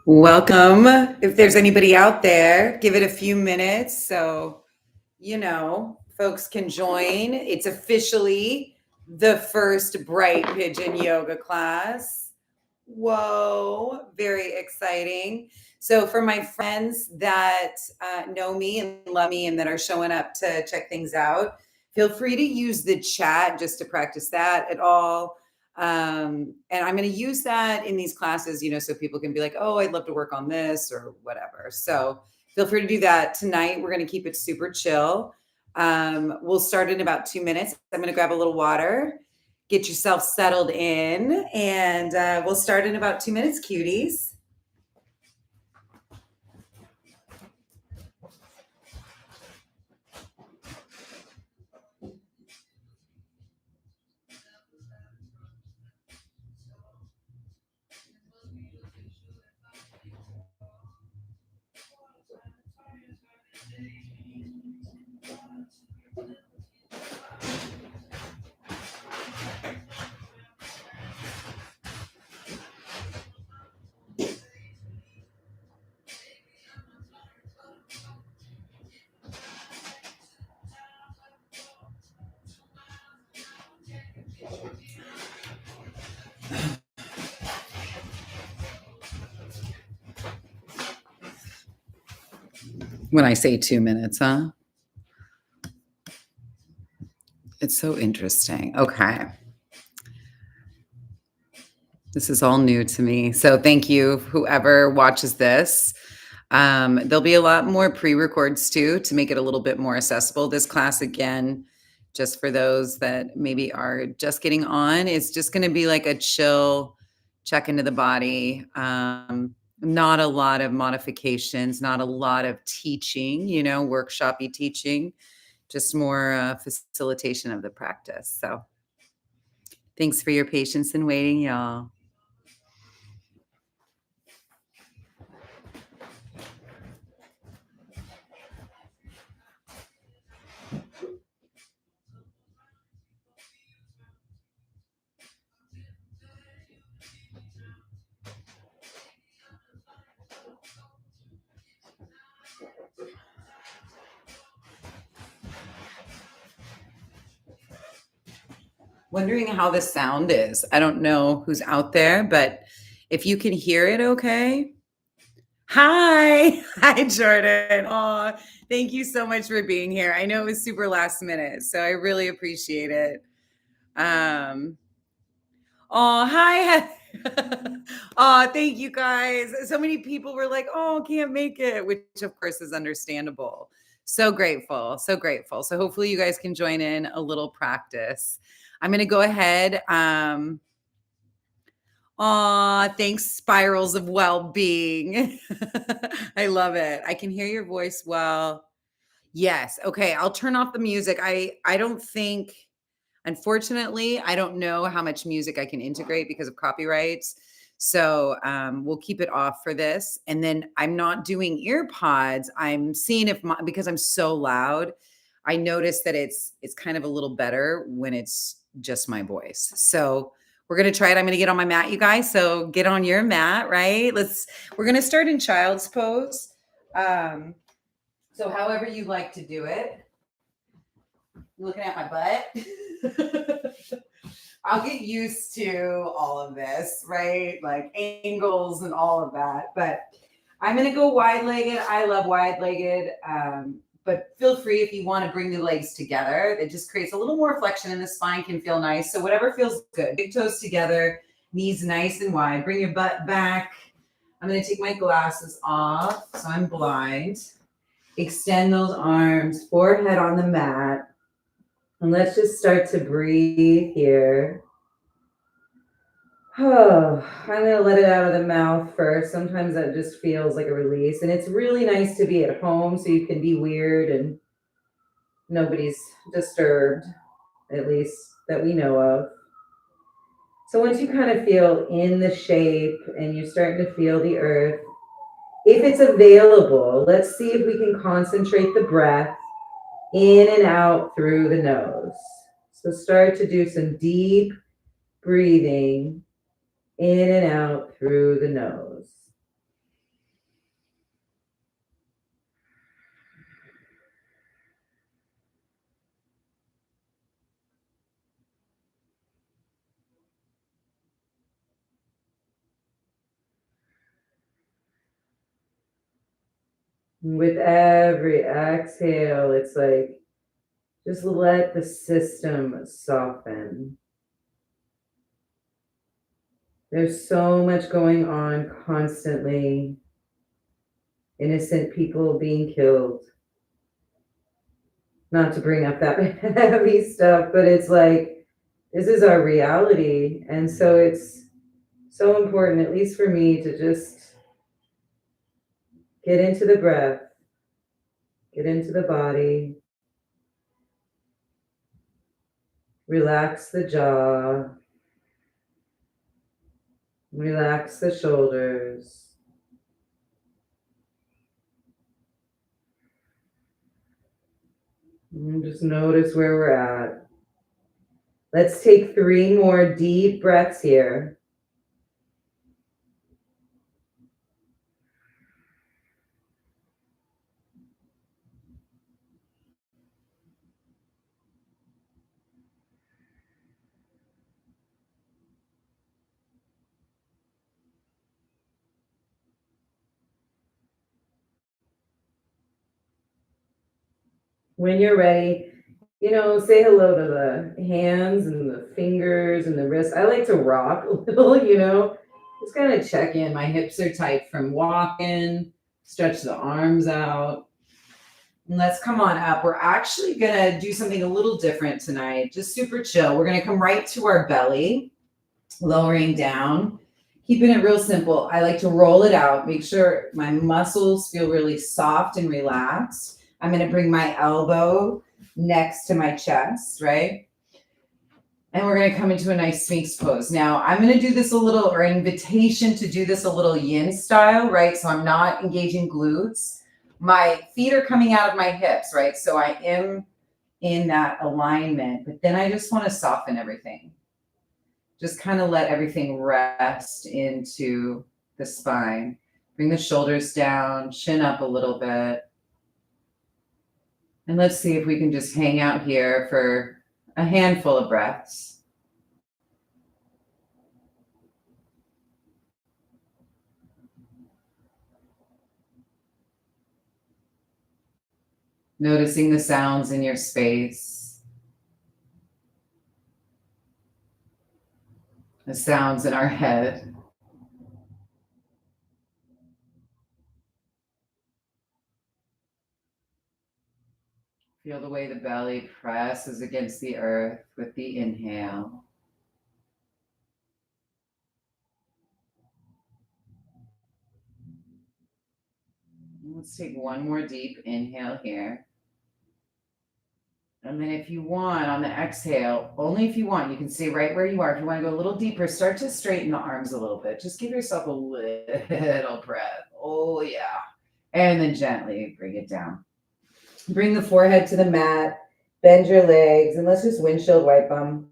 Welcome. If there's anybody out there, give it a few minutes so folks can join. It's officially the first Brite Pigeon Yoga class. Whoa, very exciting. So, for my friends that know me and love me and that are showing up to check things out, feel free to use the chat just to practice that at all. And I'm going to use that in these classes, so people can be like, oh, I'd love to work on this or whatever. So, feel free to do that tonight. We're going to keep it super chill. We'll start in about 2 minutes. I'm going to grab a little water. Get yourself settled in, and we'll start in about 2 minutes, cuties. When I say 2 minutes, huh? It's so interesting. Okay. This is all new to me. So thank you, whoever watches this. There'll be a lot more pre-records too to make it a little bit more accessible. This class, again, just for those that maybe are just getting on, is just going to be like a chill check into the body. Not a lot of modifications, not a lot of teaching, workshop-y teaching, just more facilitation of the practice. So thanks for your patience and waiting, y'all. Wondering how the sound is. I don't know who's out there, but if you can hear it okay. Hi. Hi, Jordan. Oh, thank you so much for being here. I know it was super last minute, so I really appreciate it. Oh, hi. Oh, thank you guys. So many people were like, oh, can't make it, which of course is understandable. So grateful. So grateful. So hopefully you guys can join in a little practice. I'm going to go ahead. Thanks, Spirals of Well-Being. I love it. I can hear your voice well. Yes. Okay. I'll turn off the music. I don't think, unfortunately, I don't know how much music I can integrate because of copyrights. So we'll keep it off for this. And then I'm not doing ear pods. I'm seeing if because I'm so loud, I noticed that it's kind of a little better when it's just my voice. So we're going to try it. I'm going to get on my mat, you guys. So get on your mat, right? We're going to start in child's pose. So however you like to do it. You're looking at my butt. I'll get used to all of this, right? Like angles and all of that. But I'm going to go wide-legged. I love wide-legged. But feel free if you want to bring the legs together. It just creates a little more flexion and the spine can feel nice. So whatever feels good. Big toes together, knees nice and wide. Bring your butt back. I'm going to take my glasses off so I'm blind. Extend those arms, forehead on the mat. And let's just start to breathe here. Oh, I'm going to let it out of the mouth first. Sometimes that just feels like a release. And it's really nice to be at home so you can be weird and nobody's disturbed, at least that we know of. So once you kind of feel in the shape and you're starting to feel the earth, if it's available, let's see if we can concentrate the breath in and out through the nose. So start to do some deep breathing in and out through the nose. With every exhale, it's like just let the system soften. There's so much going on constantly. Innocent people being killed. Not to bring up that heavy stuff, but it's like, this is our reality. And so it's so important, at least for me, to just get into the breath, get into the body, relax the jaw, relax the shoulders. And just notice where we're at. Let's take 3 more deep breaths here. When you're ready, say hello to the hands and the fingers and the wrists. I like to rock a little, just kind of check in. My hips are tight from walking, stretch the arms out. And let's come on up. We're actually going to do something a little different tonight, just super chill. We're going to come right to our belly, lowering down, keeping it real simple. I like to roll it out, make sure my muscles feel really soft and relaxed. I'm going to bring my elbow next to my chest, right? And we're going to come into a nice Sphinx pose. Now, I'm going to do this a little, or invitation to do this a little yin style, right? So I'm not engaging glutes. My feet are coming out of my hips, right? So I am in that alignment, but then I just want to soften everything. Just kind of let everything rest into the spine. Bring the shoulders down, chin up a little bit. And let's see if we can just hang out here for a handful of breaths. Noticing the sounds in your space, the sounds in our head. Feel the way the belly presses against the earth with the inhale. Let's take one more deep inhale here. And then if you want, on the exhale, only if you want, you can stay right where you are. If you want to go a little deeper, start to straighten the arms a little bit. Just give yourself a little breath. Oh, yeah. And then gently bring it down. Bring the forehead to the mat. Bend your legs. And let's just windshield wipe them.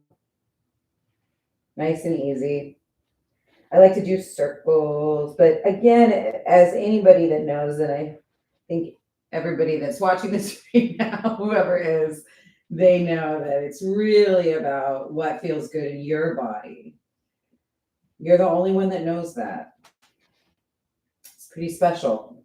Nice and easy. I like to do circles. But again, as anybody that knows, and I think everybody that's watching this right now, whoever is, they know that it's really about what feels good in your body. You're the only one that knows that. It's pretty special.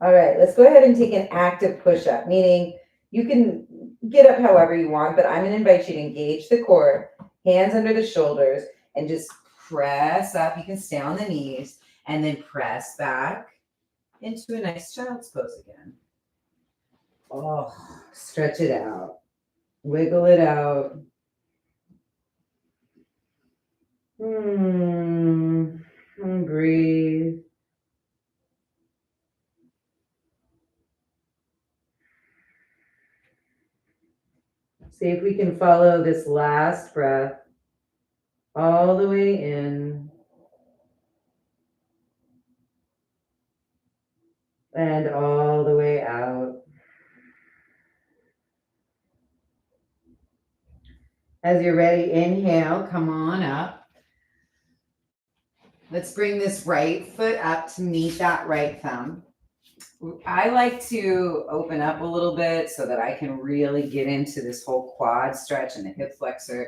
All right, let's go ahead and take an active push-up, meaning you can get up however you want, but I'm going to invite you to engage the core, hands under the shoulders, and just press up. You can stay on the knees and then press back into a nice child's pose again. Oh, stretch it out. Wiggle it out. And breathe. See if we can follow this last breath all the way in and all the way out. As you're ready, inhale, come on up. Let's bring this right foot up to meet that right thumb. I like to open up a little bit so that I can really get into this whole quad stretch and the hip flexor.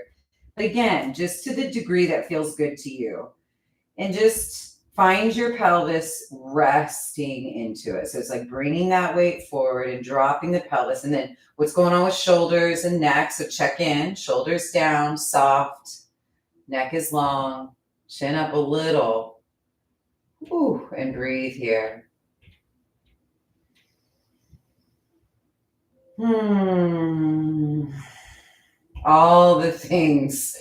But again, just to the degree that feels good to you. And just find your pelvis resting into it. So it's like bringing that weight forward and dropping the pelvis. And then what's going on with shoulders and neck. So check in, shoulders down, soft, neck is long, chin up a little. Ooh, and breathe here. All the things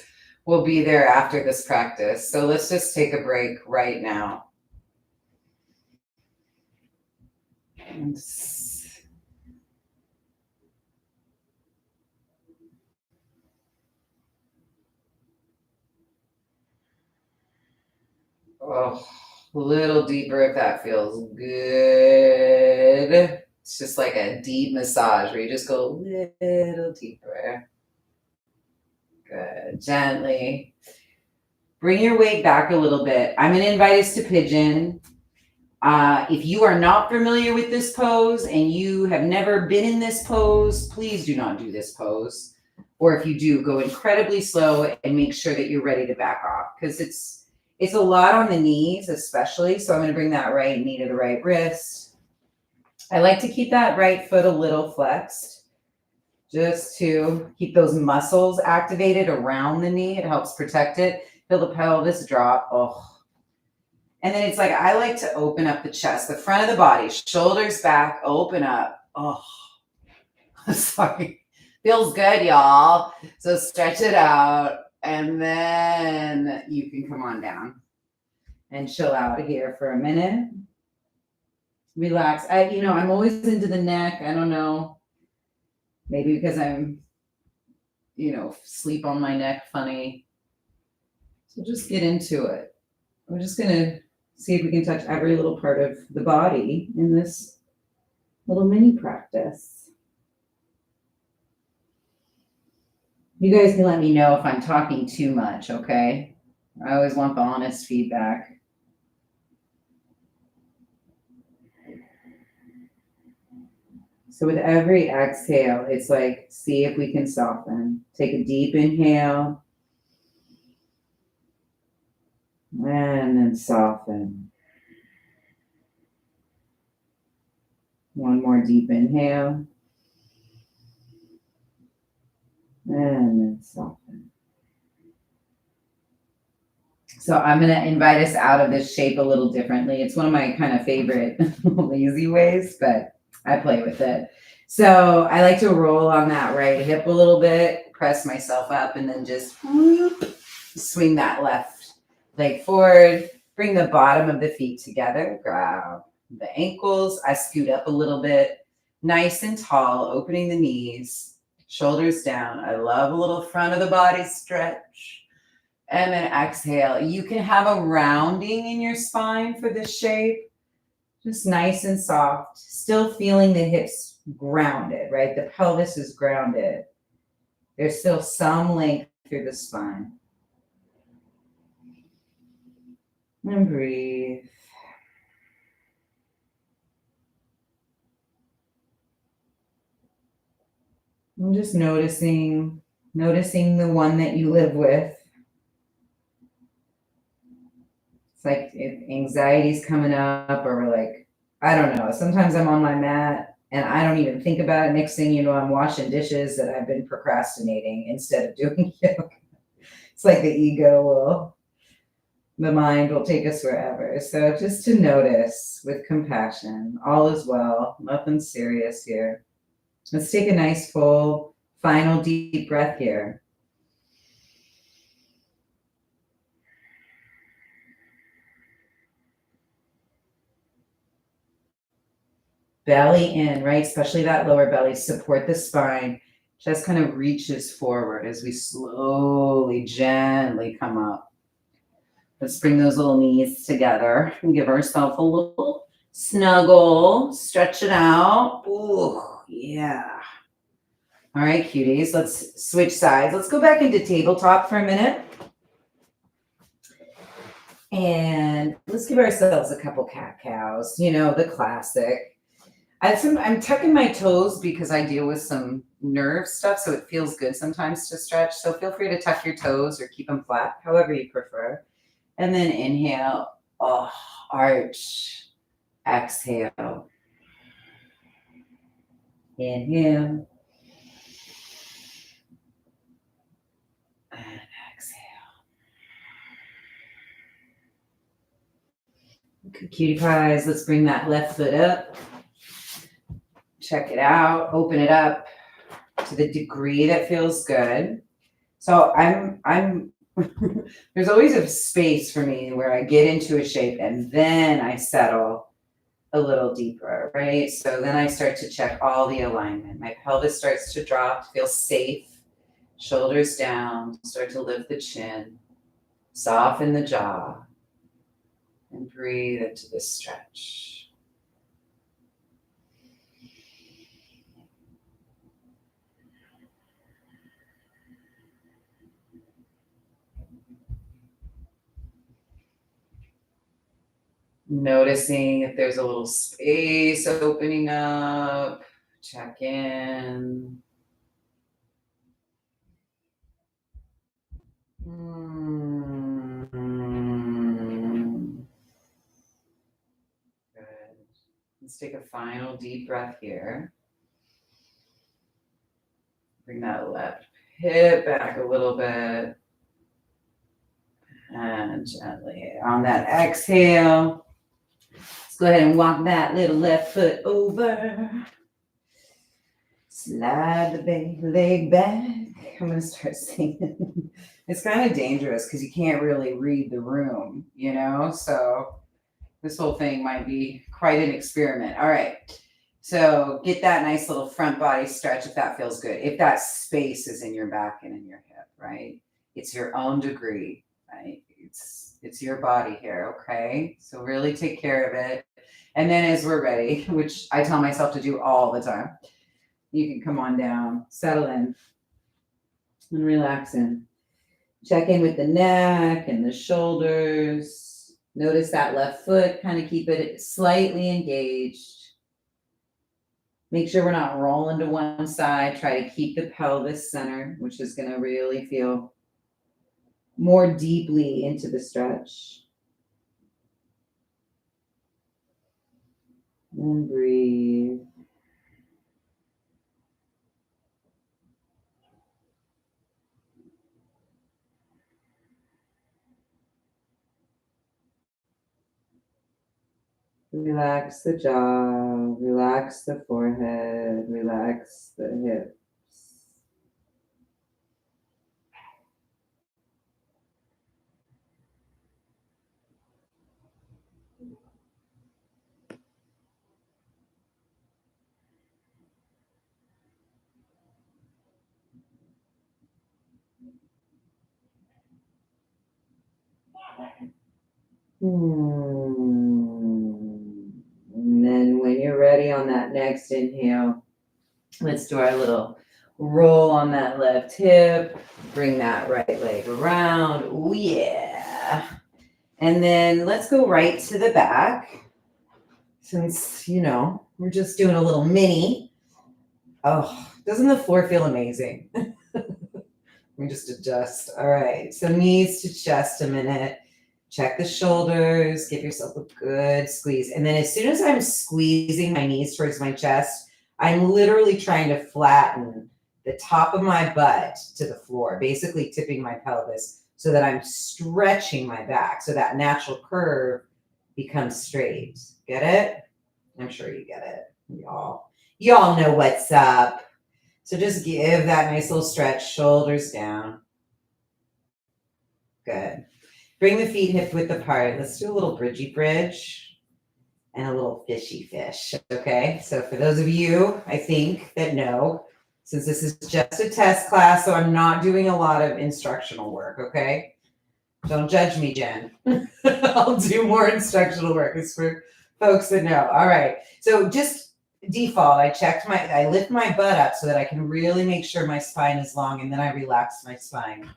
will be there after this practice. So let's just take a break right now. Oh, a little deeper if that feels good. It's just like a deep massage where you just go a little deeper. Good. Gently. Bring your weight back a little bit. I'm going to invite us to pigeon. If you are not familiar with this pose and you have never been in this pose, please do not do this pose. Or if you do, go incredibly slow and make sure that you're ready to back off because it's a lot on the knees especially. So I'm going to bring that right knee to the right wrist. I like to keep that right foot a little flexed just to keep those muscles activated around the knee. It helps protect it. Feel the pelvis drop. Oh. And then it's like, I like to open up the chest, the front of the body, shoulders back, open up. Oh, sorry. Feels good, y'all. So stretch it out and then you can come on down and chill out here for a minute. Relax. I'm always into the neck. I don't know. Maybe because I'm, sleep on my neck funny. So just get into it. We're just going to see if we can touch every little part of the body in this little mini practice. You guys can let me know if I'm talking too much, okay? I always want the honest feedback. So with every exhale, it's like, see if we can soften. Take a deep inhale. And then soften. One more deep inhale. And then soften. So I'm going to invite us out of this shape a little differently. It's one of my kind of favorite lazy ways, but I play with it. So I like to roll on that right hip a little bit, press myself up, and then just whoop, swing that left leg forward. Bring the bottom of the feet together. Grab the ankles. I scoot up a little bit. Nice and tall, opening the knees, shoulders down. I love a little front of the body stretch. And then exhale. You can have a rounding in your spine for this shape. Just nice and soft. Still feeling the hips grounded, right? The pelvis is grounded. There's still some length through the spine. And breathe. I'm just noticing the one that you live with. It's like if anxiety's coming up or like, I don't know. Sometimes I'm on my mat and I don't even think about it. Next thing you know, I'm washing dishes that I've been procrastinating instead of doing yoga. It's like the mind will take us wherever. So just to notice with compassion, all is well, nothing serious here. Let's take a nice full final deep breath here. Belly in, right? Especially that lower belly. Support the spine. Chest kind of reaches forward as we slowly, gently come up. Let's bring those little knees together and give ourselves a little snuggle. Stretch it out. Ooh, yeah. All right, cuties, let's switch sides. Let's go back into tabletop for a minute. And let's give ourselves a couple cat cows, the classic. I'm tucking my toes because I deal with some nerve stuff, so it feels good sometimes to stretch. So feel free to tuck your toes or keep them flat, however you prefer. And then inhale, arch, exhale. Inhale. And exhale. Okay, cutie pies, let's bring that left foot up. Check it out, open it up to the degree that feels good. So I'm there's always a space for me where I get into a shape and then I settle a little deeper, right? So then I start to check all the alignment. My pelvis starts to drop, feel safe, shoulders down, start to lift the chin, soften the jaw, and breathe into the stretch. Noticing if there's a little space opening up, check in. Good. Let's take a final deep breath here. Bring that left hip back a little bit. And gently on that exhale, let's go ahead and walk that little left foot over. Slide the leg back. I'm going to start singing. It's kind of dangerous because you can't really read the room, So this whole thing might be quite an experiment. All right. So get that nice little front body stretch if that feels good. If that space is in your back and in your hip, right? It's your own degree, right? It's your body here, okay? So really take care of it. And then as we're ready, which I tell myself to do all the time, you can come on down, settle in, and relax in. Check in with the neck and the shoulders. Notice that left foot, kind of keep it slightly engaged. Make sure we're not rolling to one side. Try to keep the pelvis center, which is going to really feel more deeply into the stretch. And breathe. Relax the jaw, relax the forehead, relax the hips. And then when you're ready on that next inhale, let's do our little roll on that left hip. Bring that right leg around. Oh, yeah. And then let's go right to the back. Since, we're just doing a little mini. Oh, doesn't the floor feel amazing? Let me just adjust. All right. So knees to chest a minute. Check the shoulders. Give yourself a good squeeze. And then as soon as I'm squeezing my knees towards my chest, I'm literally trying to flatten the top of my butt to the floor, basically tipping my pelvis so that I'm stretching my back so that natural curve becomes straight. Get it? I'm sure you get it. Y'all know what's up. So just give that nice little stretch, shoulders down. Good. Bring the feet hip width apart. Let's do a little bridgey bridge and a little fishy fish, okay? So for those of you, I think, that know, since this is just a test class, so I'm not doing a lot of instructional work, okay? Don't judge me, Jen. I'll do more instructional work. It's for folks that know. All right. So just default, I lift my butt up so that I can really make sure my spine is long, and then I relax my spine.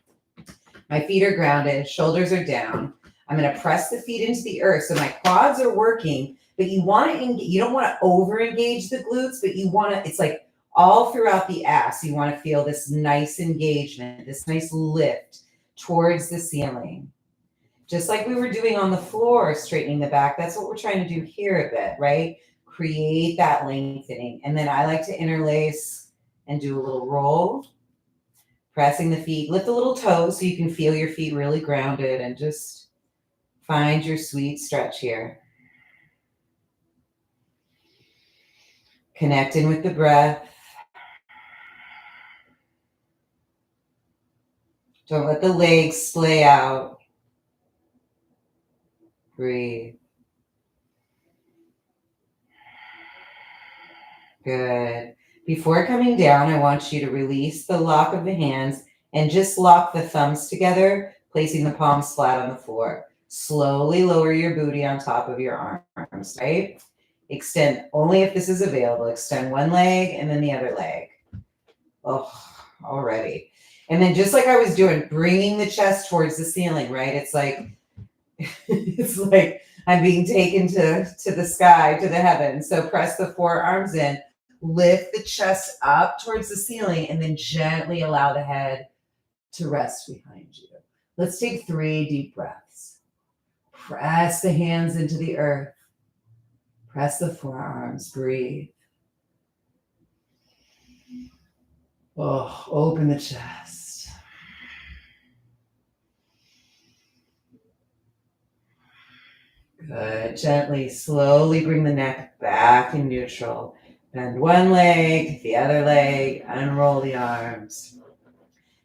My feet are grounded, shoulders are down. I'm going to press the feet into the earth. So my quads are working, but you don't want to over engage the glutes, but it's like all throughout the ass. You want to feel this nice engagement, this nice lift towards the ceiling. Just like we were doing on the floor, straightening the back. That's what we're trying to do here a bit, right? Create that lengthening. And then I like to interlace and do a little roll. Pressing the feet, lift the little toes so you can feel your feet really grounded, and just find your sweet stretch here. Connecting with the breath. Don't let the legs splay out. Breathe. Good. Before coming down, I want you to release the lock of the hands and just lock the thumbs together, placing the palms flat on the floor. Slowly lower your booty on top of your arms, right? Extend, only if this is available, extend one leg and then the other leg. Oh, already. And then just like I was doing, bringing the chest towards the ceiling, right? It's like, it's like I'm being taken to the sky, to the heavens. So press the forearms in, lift the chest up towards the ceiling, and then gently allow the head to rest behind you. Let's take 3 deep breaths. Press the hands into the earth. Press the forearms. Breathe. Oh, open the chest. Good. Gently, slowly bring the neck back in neutral. Bend one leg, the other leg, unroll the arms.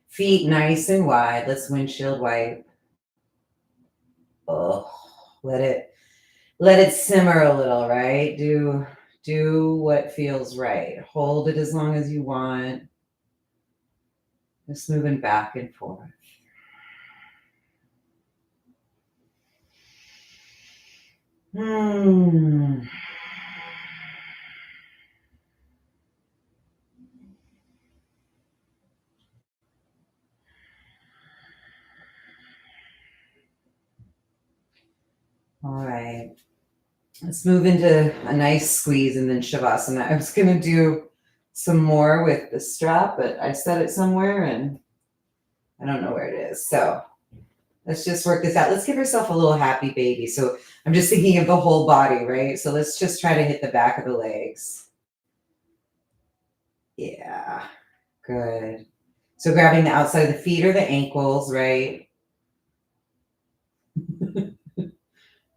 Feet nice and wide. Let's windshield wipe. Oh, let it simmer a little, right? Do what feels right. Hold it as long as you want. Just moving back and forth. All right. Let's move into a nice squeeze and then Shavasana. I was going to do some more with the strap, but I set it somewhere and I don't know where it is. So let's just work this out. Let's give ourselves a little happy baby. So I'm just thinking of the whole body, right? So let's just try to hit the back of the legs. Yeah, good. So grabbing the outside of the feet or the ankles, right?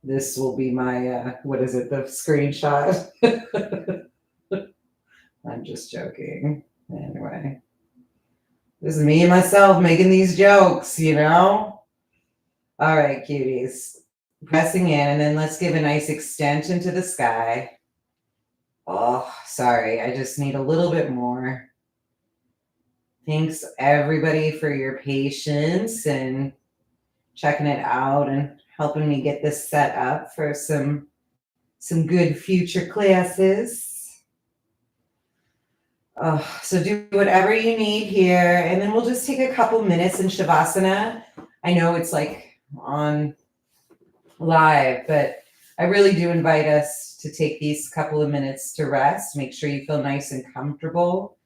This will be my, what is it, the screenshot? I'm just joking. Anyway, this is me and myself making these jokes, you know? All right, cuties. Pressing in, and then let's give a nice extension to the sky. Oh, sorry. I just need a little bit more. Thanks, everybody, for your patience and checking it out and helping me get this set up for some good future classes. So do whatever you need here, and then we'll just take a couple minutes in Shavasana. I know it's like on live, but I really do invite us to take these couple of minutes to rest. Make sure you feel nice and comfortable.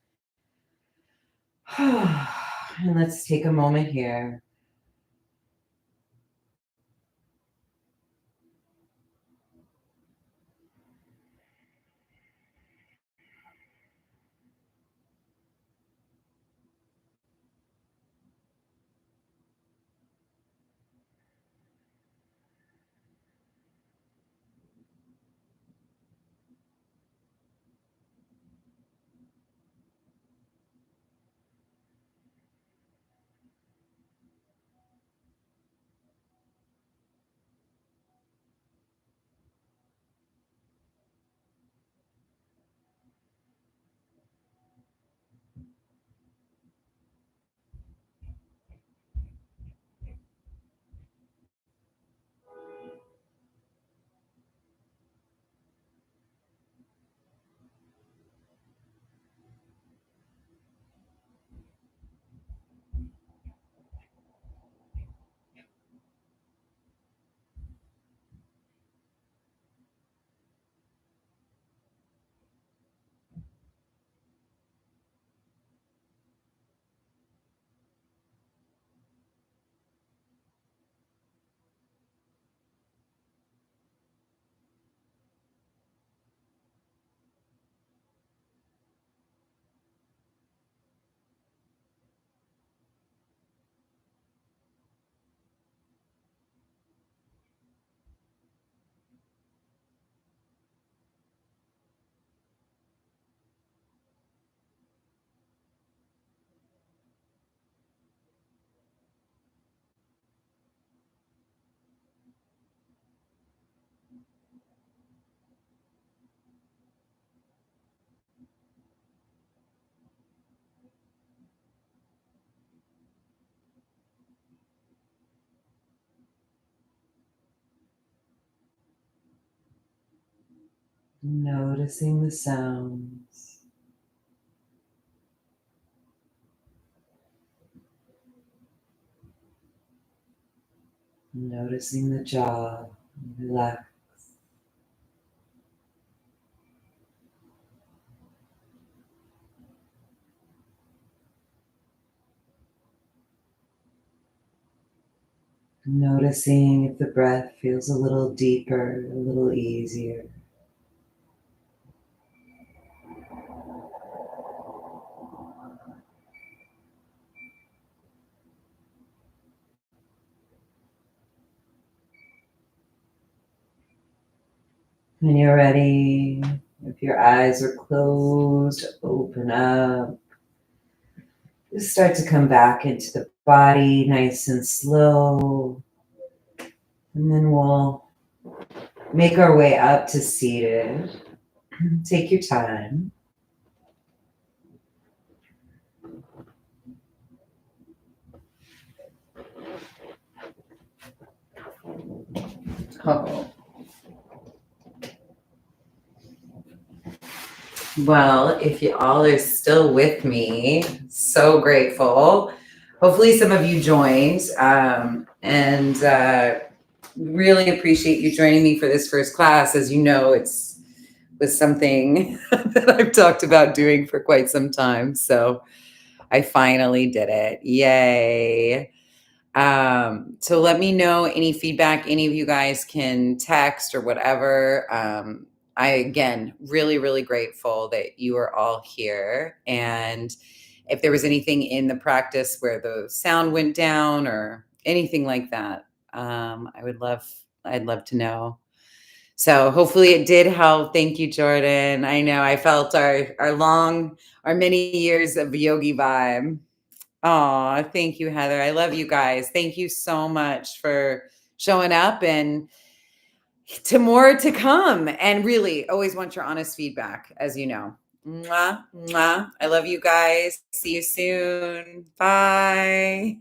And let's take a moment here. Noticing the sounds. Noticing the jaw. Relax. Noticing if the breath feels a little deeper, a little easier. When you're ready, if your eyes are closed, open up. Just start to come back into the body nice and slow. And then we'll make our way up to seated. Take your time. Oh. Well, if you all are still with me, so grateful. Hopefully, some of you joined, and really appreciate you joining me for this first class. As you know, it's was something that I've talked about doing for quite some time. So I finally did it. Yay. So let me know any feedback any of you guys can text or whatever. I, again, really, really grateful that you are all here. And if there was anything in the practice where the sound went down or anything like that, I'd love to know. So hopefully it did help. Thank you, Jordan. I know I felt our many years of yogi vibe. Oh, thank you, Heather. I love you guys. Thank you so much for showing up and to more to come. And really, always want your honest feedback, as you know. Mwah, mwah. I love you guys. See you soon. Bye.